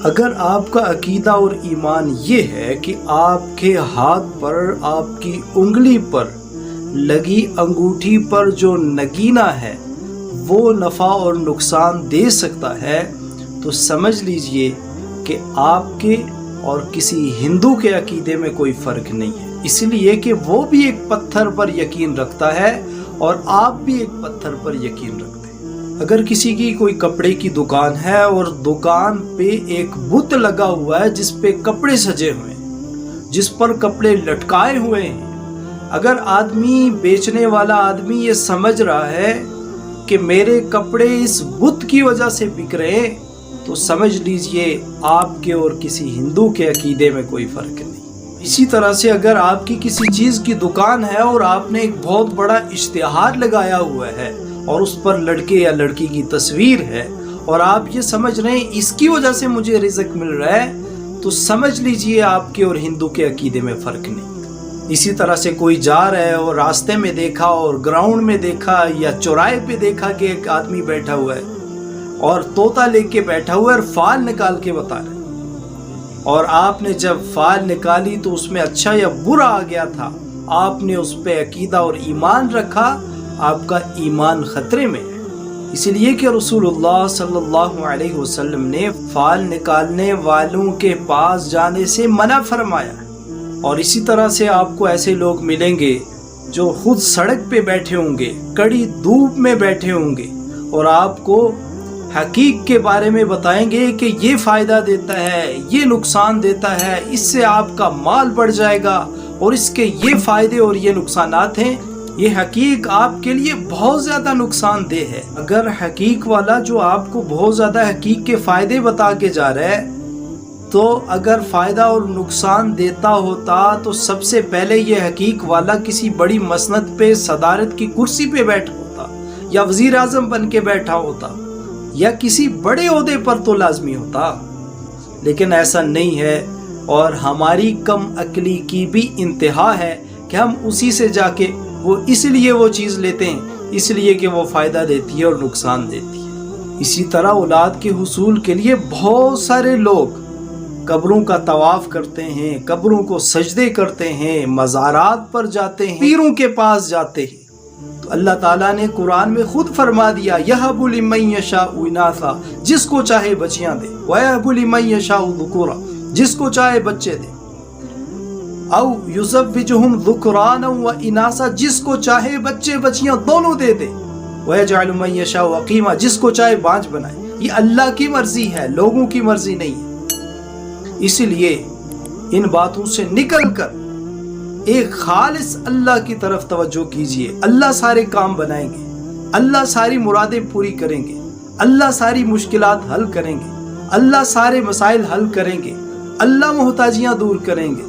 اگر آپ کا عقیدہ اور ایمان یہ ہے کہ آپ کے ہاتھ پر، آپ کی انگلی پر لگی انگوٹھی پر جو نگینہ ہے وہ نفع اور نقصان دے سکتا ہے، تو سمجھ لیجئے کہ آپ کے اور کسی ہندو کے عقیدے میں کوئی فرق نہیں ہے، اس لیے کہ وہ بھی ایک پتھر پر یقین رکھتا ہے اور آپ بھی ایک پتھر پر یقین رکھتے ہیں۔ اگر کسی کی کوئی کپڑے کی دکان ہے اور دکان پہ ایک بت لگا ہوا ہے جس پہ کپڑے سجے ہوئے ہیں، جس پر کپڑے لٹکائے ہوئے ہیں، اگر بیچنے والا آدمی یہ سمجھ رہا ہے کہ میرے کپڑے اس بت کی وجہ سے بک رہے ہیں، تو سمجھ لیجئے آپ کے اور کسی ہندو کے عقیدے میں کوئی فرق نہیں۔ اسی طرح سے اگر آپ کی کسی چیز کی دکان ہے اور آپ نے ایک بہت بڑا اشتہار لگایا ہوا ہے اور اس پر لڑکے یا لڑکی کی تصویر ہے اور آپ یہ سمجھ رہے ہیں اس کی وجہ سے مجھے رزق مل رہا ہے، تو سمجھ لیجئے آپ کے اور ہندو کے عقیدے میں فرق نہیں۔ اسی طرح سے کوئی جا رہا ہے اور راستے میں دیکھا اور گراؤنڈ میں دیکھا یا چوراہے پہ دیکھا کہ ایک آدمی بیٹھا ہوا ہے اور طوطا لے کے بیٹھا ہوا ہے اور فال نکال کے بتا رہا ہے، اور آپ نے جب فال نکالی تو اس میں اچھا یا برا آ گیا تھا، آپ نے اس پہ عقیدہ اور ایمان رکھا، آپ کا ایمان خطرے میں ہے۔ اسی لیے کہ رسول اللہ صلی اللہ علیہ وسلم نے فال نکالنے والوں کے پاس جانے سے منع فرمایا۔ اور اسی طرح سے آپ کو ایسے لوگ ملیں گے جو خود سڑک پہ بیٹھے ہوں گے، کڑی دھوپ میں بیٹھے ہوں گے، اور آپ کو حقیق کے بارے میں بتائیں گے کہ یہ فائدہ دیتا ہے، یہ نقصان دیتا ہے، اس سے آپ کا مال بڑھ جائے گا اور اس کے یہ فائدے اور یہ نقصانات ہیں، یہ حقیق آپ کے لیے بہت زیادہ نقصان دہ ہے۔ اگر حقیق والا جو آپ کو بہت زیادہ حقیق کے فائدے بتا کے جا رہا ہے، تو اگر فائدہ اور نقصان دیتا ہوتا تو سب سے پہلے یہ حقیق والا کسی بڑی مسند پہ صدارت کی کرسی پہ بیٹھا ہوتا، یا وزیر اعظم بن کے بیٹھا ہوتا، یا کسی بڑے عہدے پر تو لازمی ہوتا، لیکن ایسا نہیں ہے۔ اور ہماری کم عقلی کی بھی انتہا ہے کہ ہم اسی سے جا کے اس لیے وہ چیز لیتے ہیں، اس لیے کہ وہ فائدہ دیتی ہے اور نقصان دیتی ہے۔ اسی طرح اولاد کے حصول کے لیے بہت سارے لوگ قبروں کا طواف کرتے ہیں، قبروں کو سجدے کرتے ہیں، مزارات پر جاتے ہیں، پیروں کے پاس جاتے ہیں۔ تو اللہ تعالیٰ نے قرآن میں خود فرما دیا، یَهَبُ لِمَن یَشَاءُ إِنَاثًا، جس کو چاہے بچیاں دے، وَيَهَبُ لِمَن يَشَاءُ ذُكُورًا، جس کو چاہے بچے دے، او یزوجہم ذکرانا و اناثا، جس کو چاہے بچے بچیاں دونوں دے دے، ویجعل من یشاء عقیما، جس کو چاہے بانجھ بنائے۔ یہ اللہ کی مرضی ہے، لوگوں کی مرضی نہیں ہے۔ اس لیے ان باتوں سے نکل کر ایک خالص اللہ کی طرف توجہ کیجئے۔ اللہ سارے کام بنائیں گے، اللہ ساری مرادیں پوری کریں گے، اللہ ساری مشکلات حل کریں گے، اللہ سارے مسائل حل کریں گے، اللہ محتاجیاں دور کریں گے۔